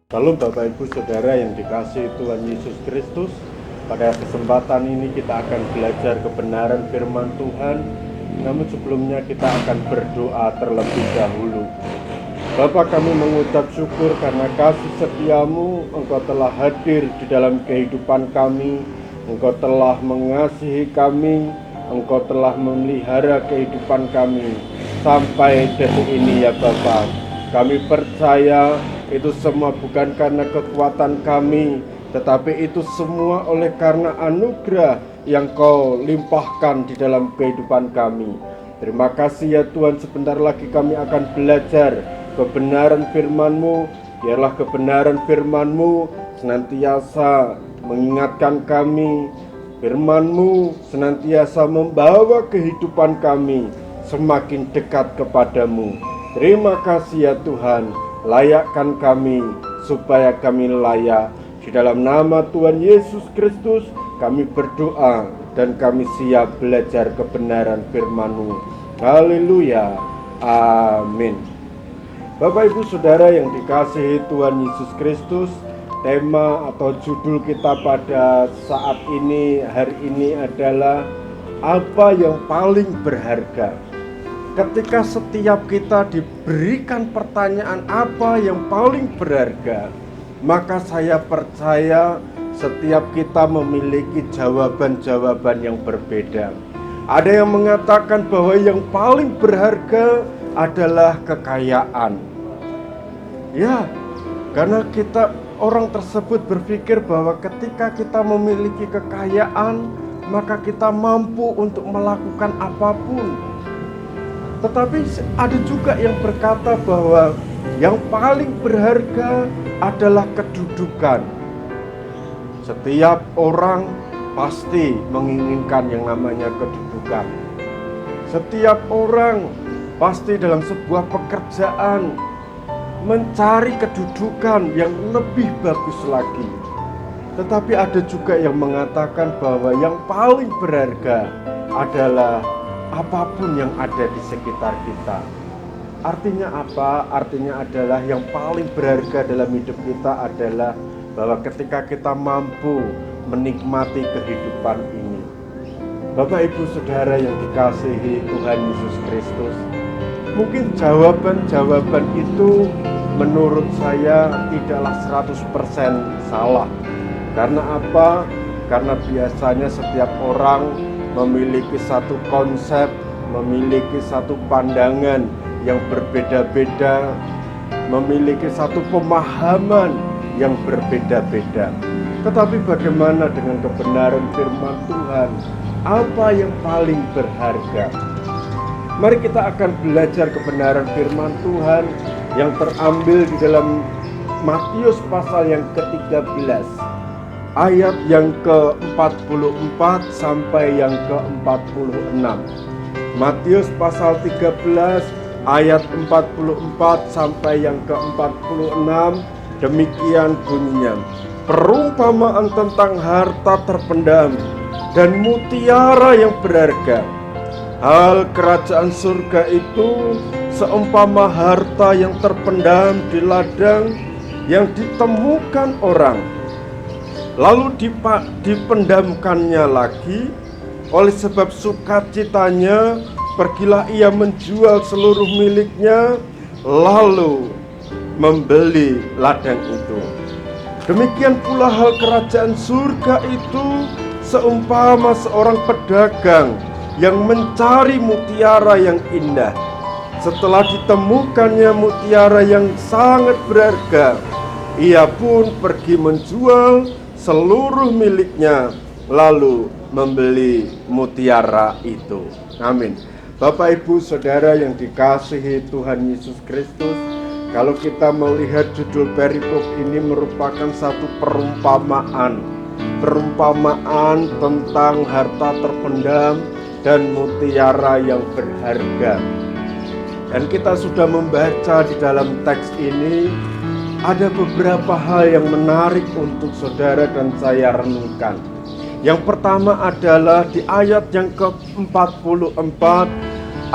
Shalom Bapak Ibu Saudara yang dikasihi Tuhan Yesus Kristus. Pada kesempatan ini kita akan belajar kebenaran firman Tuhan. Namun sebelumnya kita akan berdoa terlebih dahulu. Bapa, kami mengucap syukur karena kasih setiamu. Engkau telah hadir di dalam kehidupan kami. Engkau telah mengasihi kami. Engkau telah memelihara kehidupan kami sampai detik ini ya Bapa. Kami percaya itu semua bukan karena kekuatan kami, tetapi itu semua oleh karena anugerah yang Kau limpahkan di dalam kehidupan kami. Terima kasih ya Tuhan, sebentar lagi kami akan belajar kebenaran firman-Mu. Biarlah kebenaran firman-Mu senantiasa mengingatkan kami. Firman-Mu senantiasa membawa kehidupan kami semakin dekat kepadamu. Terima kasih ya Tuhan, layakkan kami supaya kami layak. Di dalam nama Tuhan Yesus Kristus kami berdoa dan kami siap belajar kebenaran firman-Mu. Haleluya, amin. Bapak Ibu Saudara yang dikasihi Tuhan Yesus Kristus, tema atau judul kita pada saat ini, hari ini adalah apa yang paling berharga. Ketika setiap kita diberikan pertanyaan apa yang paling berharga, maka saya percaya setiap kita memiliki jawaban-jawaban yang berbeda. Ada yang mengatakan bahwa yang paling berharga adalah kekayaan. Ya, karena orang tersebut berpikir bahwa ketika kita memiliki kekayaan, maka kita mampu untuk melakukan apapun. Tetapi ada juga yang berkata bahwa yang paling berharga adalah kedudukan. Setiap orang pasti menginginkan yang namanya kedudukan. Setiap orang pasti dalam sebuah pekerjaan mencari kedudukan yang lebih bagus lagi. Tetapi ada juga yang mengatakan bahwa yang paling berharga adalah apapun yang ada di sekitar kita. Artinya apa? Artinya adalah yang paling berharga dalam hidup kita adalah bahwa ketika kita mampu menikmati kehidupan ini. Bapak Ibu Saudara yang dikasihi Tuhan Yesus Kristus, mungkin jawaban-jawaban itu menurut saya tidaklah 100% salah. Karena apa? Karena biasanya setiap orang memiliki satu konsep, memiliki satu pandangan yang berbeda-beda, memiliki satu pemahaman yang berbeda-beda. Tetapi bagaimana dengan kebenaran firman Tuhan? Apa yang paling berharga? Mari kita akan belajar kebenaran firman Tuhan yang terambil di dalam Matius pasal yang ke-13. Ayat yang ke-44 sampai yang ke-46. Matius pasal 13 ayat 44 sampai yang ke-46. Demikian bunyinya. Perumpamaan tentang harta terpendam dan mutiara yang berharga. Hal kerajaan surga itu seumpama harta yang terpendam di ladang yang ditemukan orang, lalu dipendamkannya lagi. Oleh sebab sukacitanya, pergilah ia menjual seluruh miliknya, lalu membeli ladang itu. Demikian pula hal kerajaan surga itu seumpama seorang pedagang yang mencari mutiara yang indah. Setelah ditemukannya mutiara yang sangat berharga, ia pun pergi menjual seluruh miliknya, lalu membeli mutiara itu. Amin. Bapak Ibu Saudara yang dikasihi Tuhan Yesus Kristus, kalau kita melihat judul perikop ini merupakan satu perumpamaan tentang harta terpendam dan mutiara yang berharga. Dan kita sudah membaca di dalam teks ini, ada beberapa hal yang menarik untuk saudara dan saya renungkan. Yang pertama adalah di ayat yang ke-44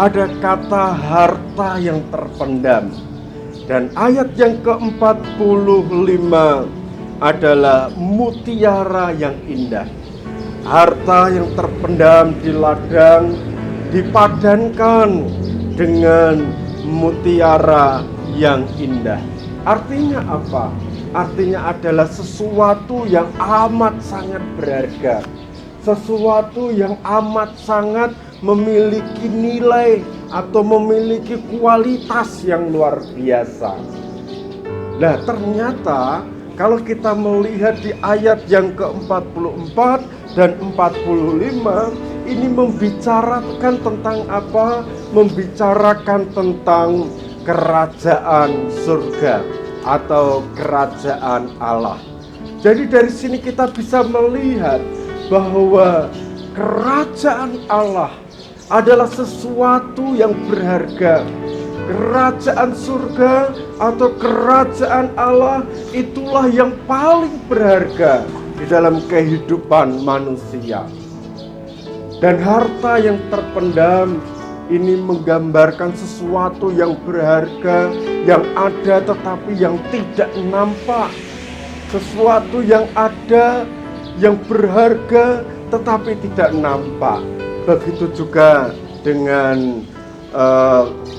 ada kata harta yang terpendam. Dan ayat yang ke-45 adalah mutiara yang indah. Harta yang terpendam di ladang dipadankan dengan mutiara yang indah. Artinya apa? Artinya adalah sesuatu yang amat sangat berharga, sesuatu yang amat sangat memiliki nilai atau memiliki kualitas yang luar biasa. Nah, ternyata kalau kita melihat di ayat yang ke-44 dan 45, ini membicarakan tentang apa? Membicarakan tentang kerajaan surga atau kerajaan Allah. Jadi dari sini kita bisa melihat bahwa kerajaan Allah adalah sesuatu yang berharga. Kerajaan surga atau kerajaan Allah itulah yang paling berharga di dalam kehidupan manusia. Dan harta yang terpendam ini menggambarkan sesuatu yang berharga, yang ada tetapi yang tidak nampak. Sesuatu yang ada, yang berharga tetapi tidak nampak. Begitu juga dengan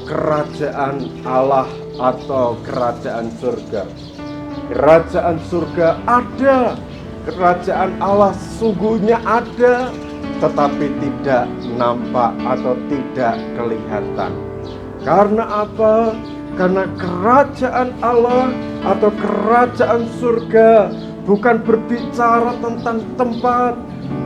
kerajaan Allah atau kerajaan surga. Kerajaan surga ada, kerajaan Allah sesungguhnya ada, tetapi tidak nampak atau tidak kelihatan. Karena apa? Karena kerajaan Allah atau kerajaan surga bukan berbicara tentang tempat.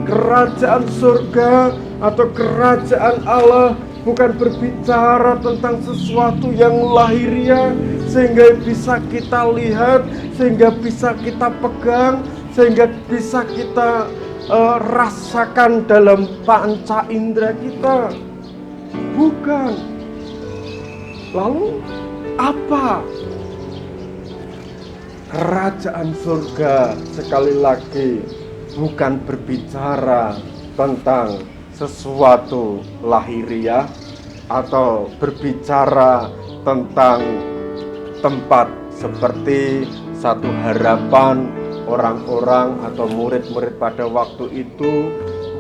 Kerajaan surga atau kerajaan Allah bukan berbicara tentang sesuatu yang lahiriah, sehingga bisa kita lihat, sehingga bisa kita pegang, sehingga bisa kita rasakan dalam panca indera kita. Bukan. Lalu apa? Kerajaan surga sekali lagi bukan berbicara tentang sesuatu lahiriah atau berbicara tentang tempat seperti satu harapan orang-orang atau murid-murid pada waktu itu.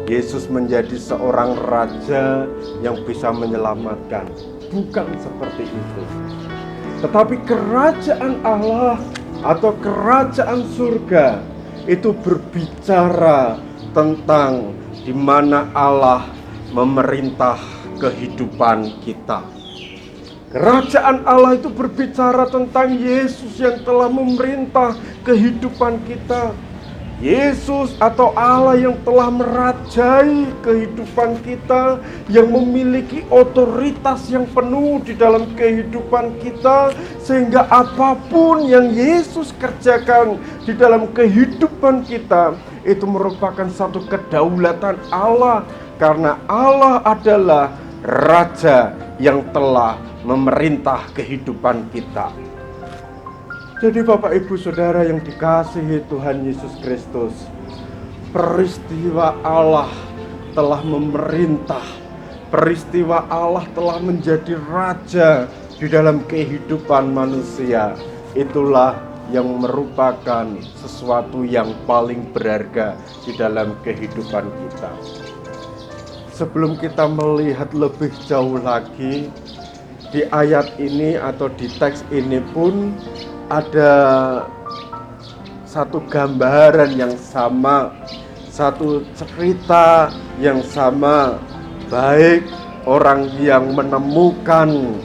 Yesus menjadi seorang raja yang bisa menyelamatkan. Bukan seperti itu. Tetapi kerajaan Allah atau kerajaan surga itu berbicara tentang di mana Allah memerintah kehidupan kita. Kerajaan Allah itu berbicara tentang Yesus yang telah memerintah kehidupan kita. Yesus atau Allah yang telah merajai kehidupan kita, yang memiliki otoritas yang penuh di dalam kehidupan kita, sehingga apapun yang Yesus kerjakan di dalam kehidupan kita itu merupakan satu kedaulatan Allah, karena Allah adalah Raja yang telah memerintah kehidupan kita. Jadi Bapak Ibu Saudara yang dikasihi Tuhan Yesus Kristus, peristiwa Allah telah memerintah, peristiwa Allah telah menjadi Raja di dalam kehidupan manusia. Itulah yang merupakan sesuatu yang paling berharga di dalam kehidupan kita. Sebelum kita melihat lebih jauh lagi, di ayat ini atau di teks ini pun ada satu gambaran yang sama, satu cerita yang sama, baik orang yang menemukan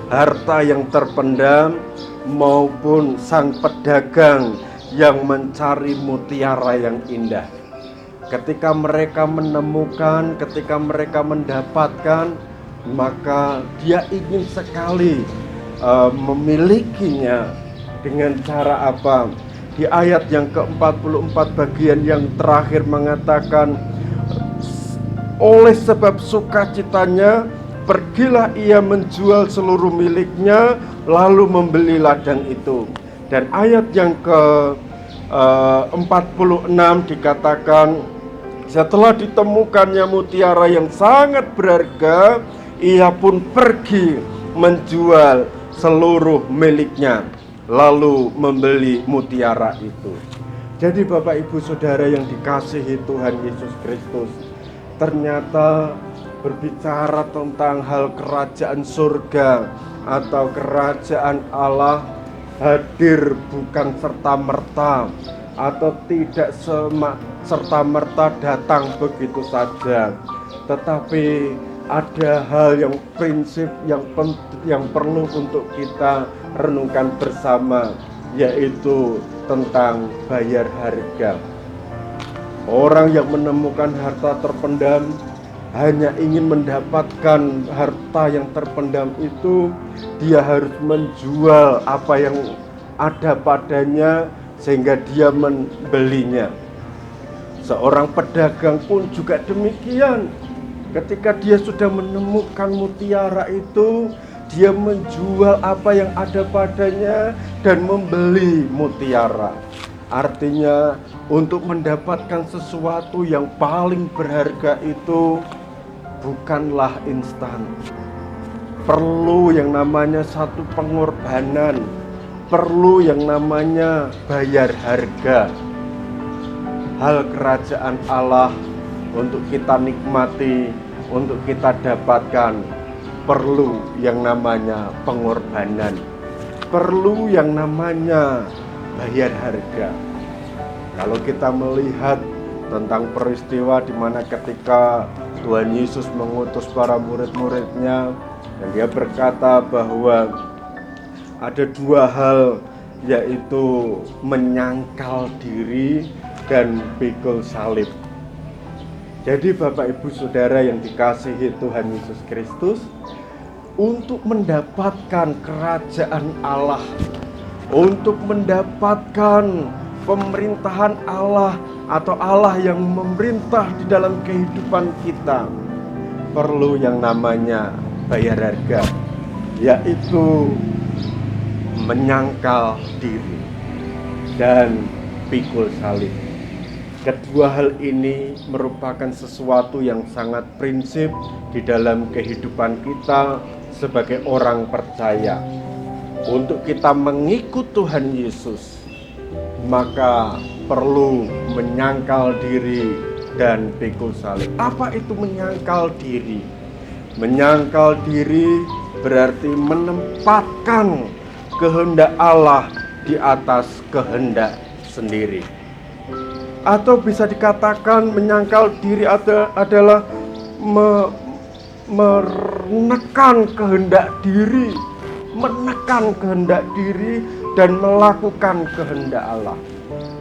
harta yang terpendam maupun sang pedagang yang mencari mutiara yang indah. Ketika mereka menemukan, ketika mereka mendapatkan, maka dia ingin sekali memilikinya. Dengan cara apa? Di ayat yang ke-44 bagian yang terakhir mengatakan, oleh sebab sukacitanya pergilah ia menjual seluruh miliknya lalu membeli ladang itu. Dan ayat yang ke-46 dikatakan, setelah ditemukannya mutiara yang sangat berharga, ia pun pergi menjual seluruh miliknya, lalu membeli mutiara itu. Jadi Bapak Ibu Saudara yang dikasihi Tuhan Yesus Kristus, ternyata berbicara tentang hal kerajaan surga atau kerajaan Allah hadir bukan serta-merta atau tidak serta-merta datang begitu saja, tetapi ada hal yang prinsip yang perlu untuk kita renungkan bersama, yaitu tentang bayar harga. Orang yang menemukan harta terpendam hanya ingin mendapatkan harta yang terpendam itu, dia harus menjual apa yang ada padanya sehingga dia membelinya. Seorang pedagang pun juga demikian. Ketika dia sudah menemukan mutiara itu, dia menjual apa yang ada padanya dan membeli mutiara. Artinya untuk mendapatkan sesuatu yang paling berharga itu bukanlah instan. Perlu yang namanya satu pengorbanan, perlu yang namanya bayar harga. Hal kerajaan Allah untuk kita nikmati, untuk kita dapatkan, perlu yang namanya pengorbanan, perlu yang namanya bayar harga. Kalau kita melihat tentang peristiwa di mana ketika Tuhan Yesus mengutus para murid-muridnya, dan dia berkata bahwa ada dua hal, yaitu menyangkal diri dan pikul salib. Jadi Bapak Ibu Saudara yang dikasihi Tuhan Yesus Kristus, untuk mendapatkan kerajaan Allah, untuk mendapatkan pemerintahan Allah atau Allah yang memerintah di dalam kehidupan kita, perlu yang namanya bayar harga, yaitu menyangkal diri dan pikul salib. Kedua hal ini merupakan sesuatu yang sangat prinsip di dalam kehidupan kita sebagai orang percaya. Untuk kita mengikut Tuhan Yesus, maka perlu menyangkal diri dan pikul salib. Apa itu menyangkal diri? Menyangkal diri berarti menempatkan kehendak Allah di atas kehendak sendiri. Atau bisa dikatakan menyangkal diri adalah menekan kehendak diri, menekan kehendak diri dan melakukan kehendak Allah.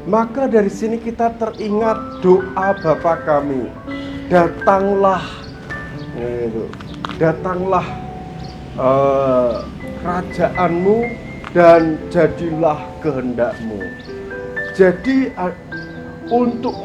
Maka dari sini kita teringat doa Bapa kami, datanglah kerajaanmu dan jadilah kehendakmu. Jadi untuk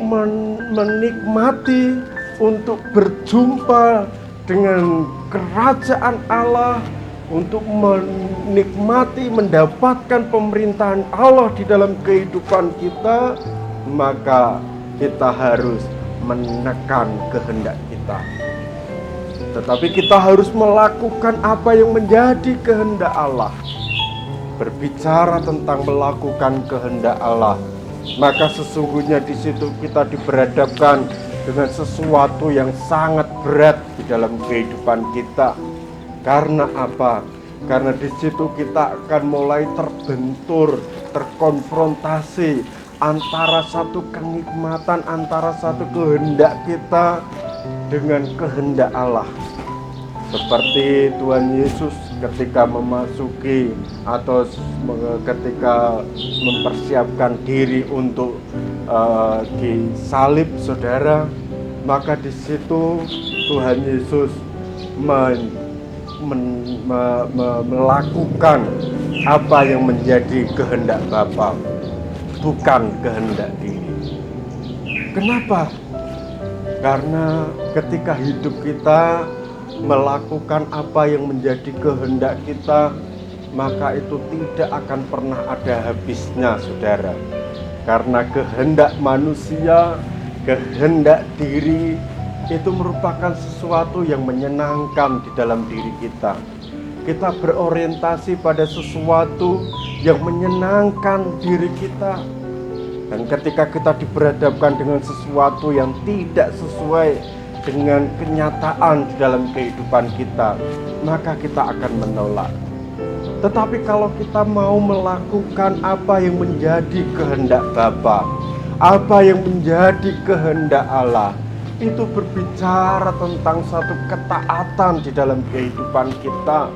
menikmati, untuk berjumpa dengan kerajaan Allah, untuk menikmati, mendapatkan pemerintahan Allah di dalam kehidupan kita, maka kita harus menekan kehendak kita. Tetapi kita harus melakukan apa yang menjadi kehendak Allah. Berbicara tentang melakukan kehendak Allah, maka sesungguhnya di situ kita diberhadapkan dengan sesuatu yang sangat berat di dalam kehidupan kita. Karena apa? Karena di situ kita akan mulai terbentur, terkonfrontasi antara satu kenikmatan, antara satu kehendak kita dengan kehendak Allah. Seperti Tuhan Yesus ketika memasuki atau ketika mempersiapkan diri untuk disalib, saudara, maka di situ Tuhan Yesus melakukan apa yang menjadi kehendak Bapa, bukan kehendak diri. Kenapa? Karena ketika hidup kita melakukan apa yang menjadi kehendak kita, maka itu tidak akan pernah ada habisnya, saudara. Karena kehendak manusia, kehendak diri itu merupakan sesuatu yang menyenangkan di dalam diri kita. kita berorientasi pada sesuatu yang menyenangkan diri kita. Dan ketika kita diberhadapkan dengan sesuatu yang tidak sesuai dengan kenyataan di dalam kehidupan kita, maka kita akan menolak. Tetapi kalau kita mau melakukan apa yang menjadi kehendak Bapa, apa yang menjadi kehendak Allah, itu berbicara tentang satu ketaatan di dalam kehidupan kita.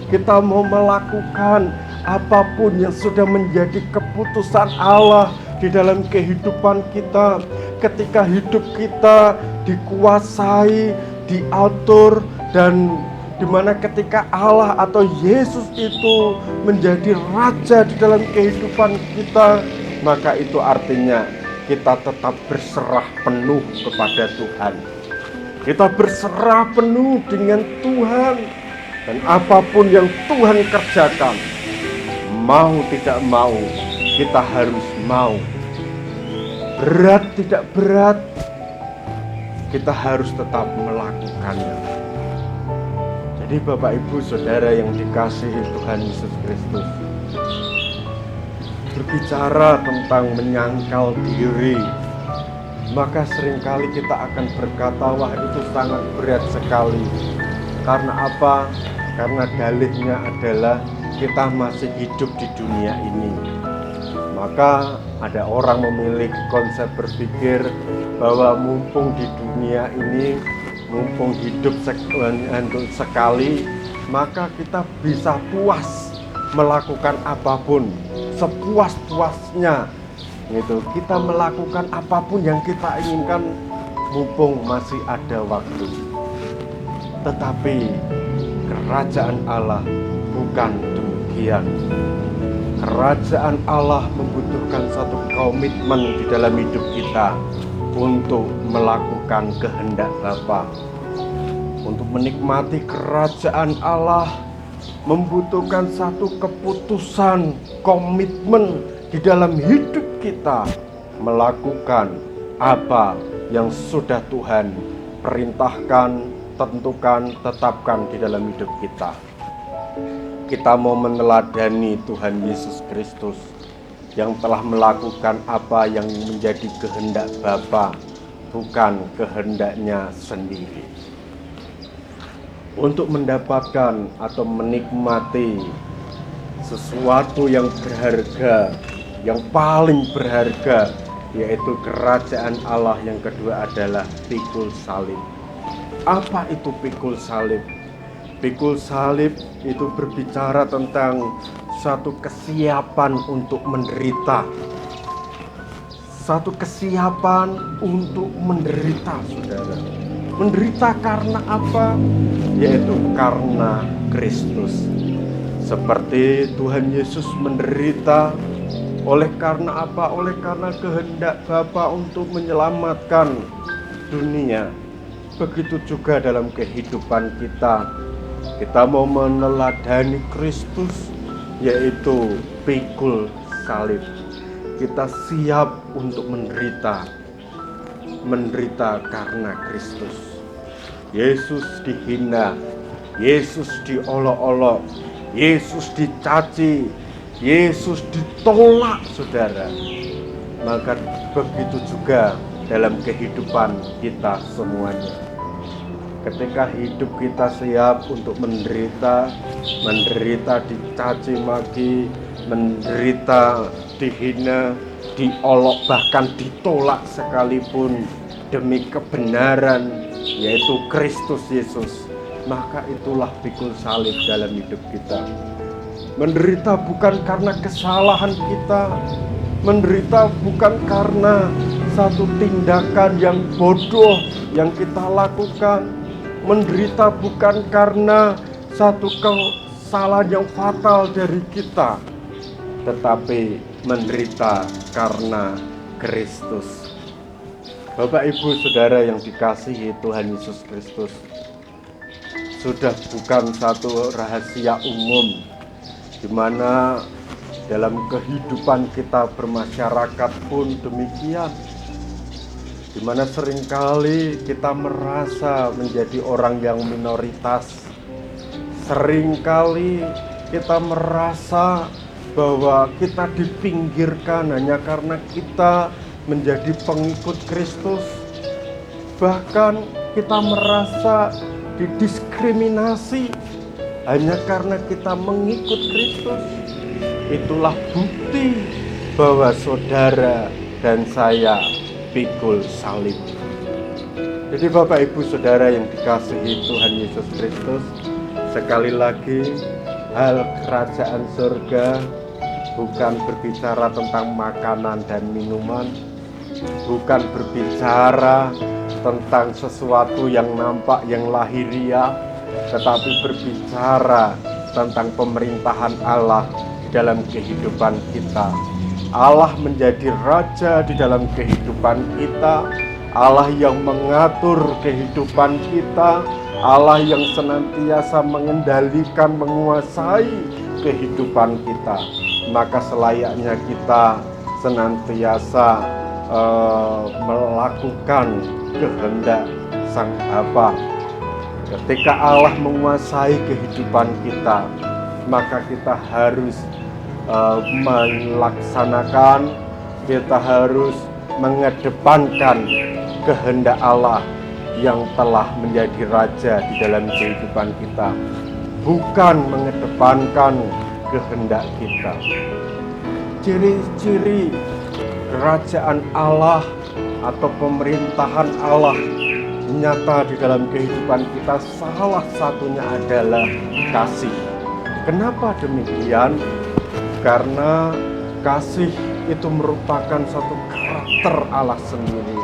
Kita mau melakukan apapun yang sudah menjadi keputusan Allah di dalam kehidupan kita. Ketika hidup kita dikuasai, diatur, dan dimana ketika Allah atau Yesus itu menjadi raja di dalam kehidupan kita, maka itu artinya kita tetap berserah penuh kepada Tuhan. Kita berserah penuh dengan Tuhan, dan apapun yang Tuhan kerjakan, mau tidak mau, kita harus mau. Berat tidak berat, kita harus tetap melakukannya. Jadi Bapak Ibu Saudara yang dikasihi Tuhan Yesus Kristus, berbicara tentang menyangkal diri, maka seringkali kita akan berkata, wah itu sangat berat sekali. Karena apa? Karena dalihnya adalah kita masih hidup di dunia ini. Maka ada orang memiliki konsep berpikir bahwa mumpung di dunia ini, mumpung hidup sekali, maka kita bisa puas melakukan apapun sepuas-puasnya gitu. Kita melakukan apapun yang kita inginkan mumpung masih ada waktu. Tetapi kerajaan Allah bukan demikian. Kerajaan Allah membutuhkan satu komitmen di dalam hidup kita untuk melakukan kehendak Bapa. Untuk menikmati kerajaan Allah membutuhkan satu keputusan, komitmen di dalam hidup kita melakukan apa yang sudah Tuhan perintahkan, tentukan, tetapkan di dalam hidup kita. Kita mau meneladani Tuhan Yesus Kristus yang telah melakukan apa yang menjadi kehendak Bapa, bukan kehendaknya sendiri. Untuk mendapatkan atau menikmati sesuatu yang berharga, yang paling berharga, yaitu kerajaan Allah, yang kedua adalah pikul salib. Apa itu pikul salib? Pikul salib itu berbicara tentang satu kesiapan untuk menderita. Satu kesiapan untuk menderita, saudara. Menderita karena apa? Yaitu karena Kristus. Seperti Tuhan Yesus menderita oleh karena apa? Oleh karena kehendak Bapa untuk menyelamatkan dunia. Begitu juga dalam kehidupan kita. Kita mau meneladani Kristus, yaitu pikul salib. Kita siap untuk menderita karena Kristus. Yesus dihina, Yesus diolok-olok, Yesus dicaci, Yesus ditolak, saudara. Maka begitu juga dalam kehidupan kita semuanya. Ketika hidup kita siap untuk menderita dicaci maki, menderita, dihina, diolok, bahkan ditolak sekalipun demi kebenaran, yaitu Kristus Yesus, maka itulah pikul salib dalam hidup kita. Menderita bukan karena kesalahan kita, menderita bukan karena satu tindakan yang bodoh yang kita lakukan, menderita bukan karena satu kesalahan yang fatal dari kita, tetapi menderita karena Kristus. Bapak Ibu Saudara yang dikasihi Tuhan Yesus Kristus, sudah bukan satu rahasia umum di mana dalam kehidupan kita bermasyarakat pun demikian, di mana seringkali kita merasa menjadi orang yang minoritas, Seringkali kita merasa bahwa kita dipinggirkan hanya karena kita menjadi pengikut Kristus. Bahkan kita merasa didiskriminasi hanya karena kita mengikut Kristus. Itulah bukti bahwa saudara dan saya pikul salib. Jadi Bapak Ibu Saudara yang dikasihi Tuhan Yesus Kristus, sekali lagi hal kerajaan surga bukan berbicara tentang makanan dan minuman, bukan berbicara tentang sesuatu yang nampak, yang lahiriah, tetapi berbicara tentang pemerintahan Allah di dalam kehidupan kita. Allah menjadi raja di dalam kehidupan kita, Allah yang mengatur kehidupan kita, Allah yang senantiasa mengendalikan, menguasai kehidupan kita. Maka selayaknya kita senantiasa melakukan kehendak Sang Bapa. Ketika Allah menguasai kehidupan kita, maka kita harus melaksanakan, kita harus mengedepankan kehendak Allah yang telah menjadi raja di dalam kehidupan kita, bukan mengedepankan kehendak kita. Ciri-ciri kerajaan Allah atau pemerintahan Allah nyata di dalam kehidupan kita, salah satunya adalah kasih. Kenapa demikian? Karena kasih itu merupakan satu karakter Allah sendiri.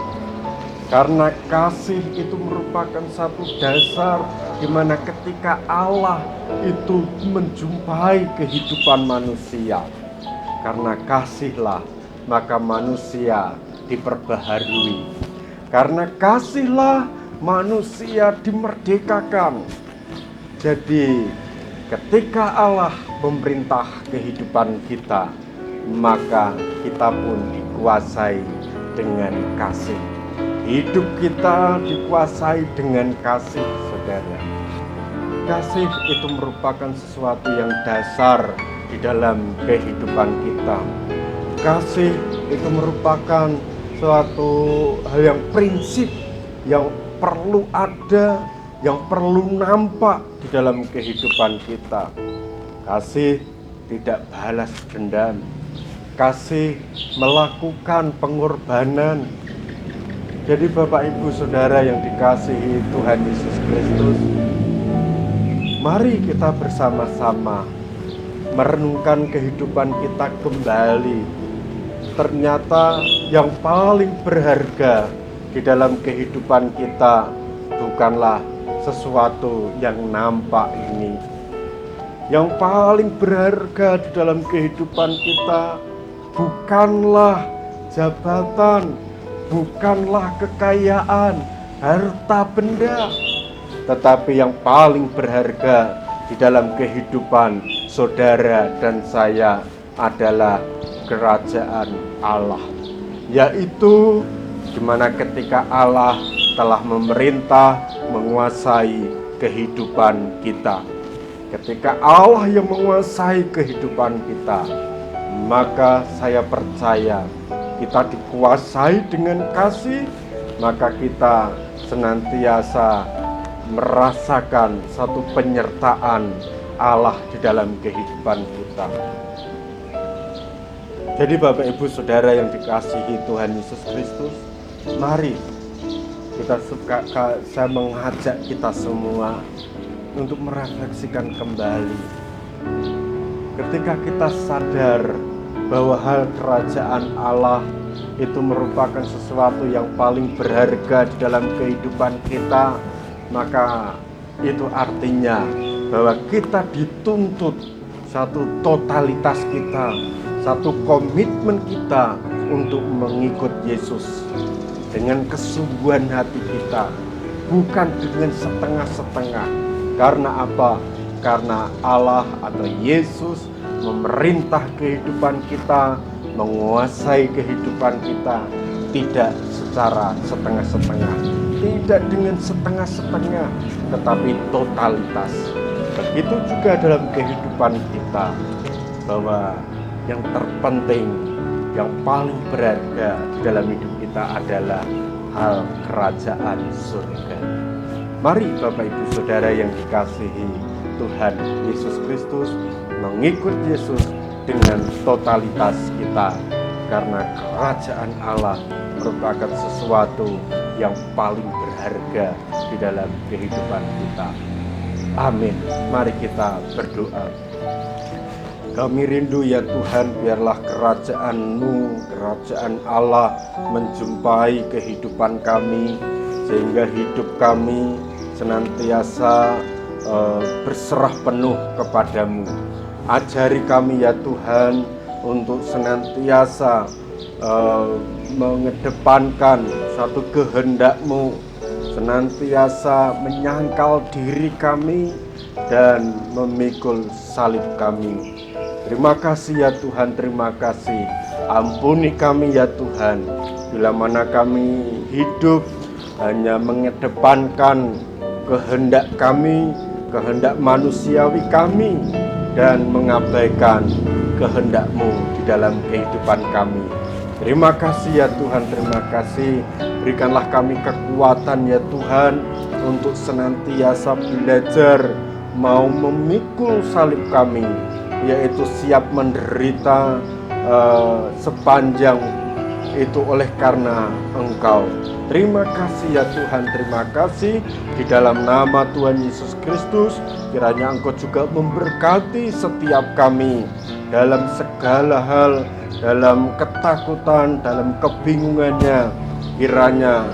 Karena kasih itu merupakan satu dasar di mana ketika Allah itu menjumpai kehidupan manusia, karena kasihlah maka manusia diperbaharui. Karena kasihlah manusia dimerdekakan. Jadi ketika Allah memerintah kehidupan kita, maka kita pun dikuasai dengan kasih. Hidup kita dikuasai dengan kasih, saudara. Kasih itu merupakan sesuatu yang dasar di dalam kehidupan kita. Kasih itu merupakan suatu hal yang prinsip yang perlu ada, yang perlu nampak di dalam kehidupan kita. Kasih tidak balas dendam. Kasih melakukan pengorbanan. Jadi Bapak Ibu Saudara yang dikasihi Tuhan Yesus Kristus, mari kita bersama-sama merenungkan kehidupan kita kembali. Ternyata yang paling berharga di dalam kehidupan kita bukanlah sesuatu yang nampak ini. Yang paling berharga di dalam kehidupan kita bukanlah jabatan, bukanlah kekayaan, harta benda, tetapi yang paling berharga di dalam kehidupan saudara dan saya adalah kerajaan Allah, yaitu di mana ketika Allah telah memerintah, menguasai kehidupan kita. Ketika Allah yang menguasai kehidupan kita, maka saya percaya kita dikuasai dengan kasih, maka kita senantiasa merasakan satu penyertaan Allah di dalam kehidupan kita. Jadi Bapak Ibu Saudara yang dikasihi Tuhan Yesus Kristus, mari saya mengajak kita semua untuk merefleksikan kembali. Ketika kita sadar bahwa hal kerajaan Allah itu merupakan sesuatu yang paling berharga di dalam kehidupan kita, maka itu artinya bahwa kita dituntut satu totalitas kita, satu komitmen kita untuk mengikut Yesus dengan kesungguhan hati kita, bukan dengan setengah-setengah. Karena apa? Karena Allah atau Yesus memerintah kehidupan kita, menguasai kehidupan kita, tidak secara setengah-setengah, tidak dengan setengah-setengah, tetapi totalitas. Begitu juga dalam kehidupan kita, bahwa yang terpenting, yang paling berharga di dalam hidup kita adalah hal kerajaan surga. Mari Bapak Ibu Saudara yang dikasihi Tuhan Yesus Kristus, mengikut Yesus dengan totalitas kita, karena kerajaan Allah merupakan sesuatu yang paling berharga di dalam kehidupan kita. Amin. Mari kita berdoa. Kami rindu ya Tuhan, biarlah kerajaan-Mu, kerajaan Allah menjumpai kehidupan kami, sehingga hidup kami senantiasa berserah penuh kepadamu. Ajari kami ya Tuhan untuk senantiasa mengedepankan satu kehendak-Mu, senantiasa menyangkal diri kami dan memikul salib kami. Terima kasih ya Tuhan, terima kasih. Ampuni kami ya Tuhan, bila mana kami hidup hanya mengedepankan kehendak kami, kehendak manusiawi kami, dan mengabaikan kehendak-Mu di dalam kehidupan kami. Terima kasih ya Tuhan, terima kasih. Berikanlah kami kekuatan ya Tuhan, untuk senantiasa belajar mau memikul salib kami, yaitu siap menderita sepanjang itu oleh karena Engkau. Terima kasih ya Tuhan, terima kasih. Di dalam nama Tuhan Yesus Kristus, kiranya Engkau juga memberkati setiap kami dalam segala hal, dalam ketakutan, dalam kebingungannya. Kiranya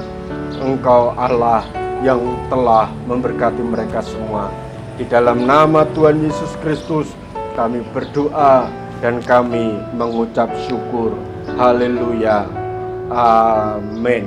Engkau Allah yang telah memberkati mereka semua. Di dalam nama Tuhan Yesus Kristus kami berdoa dan kami mengucap syukur. Haleluya. Amin.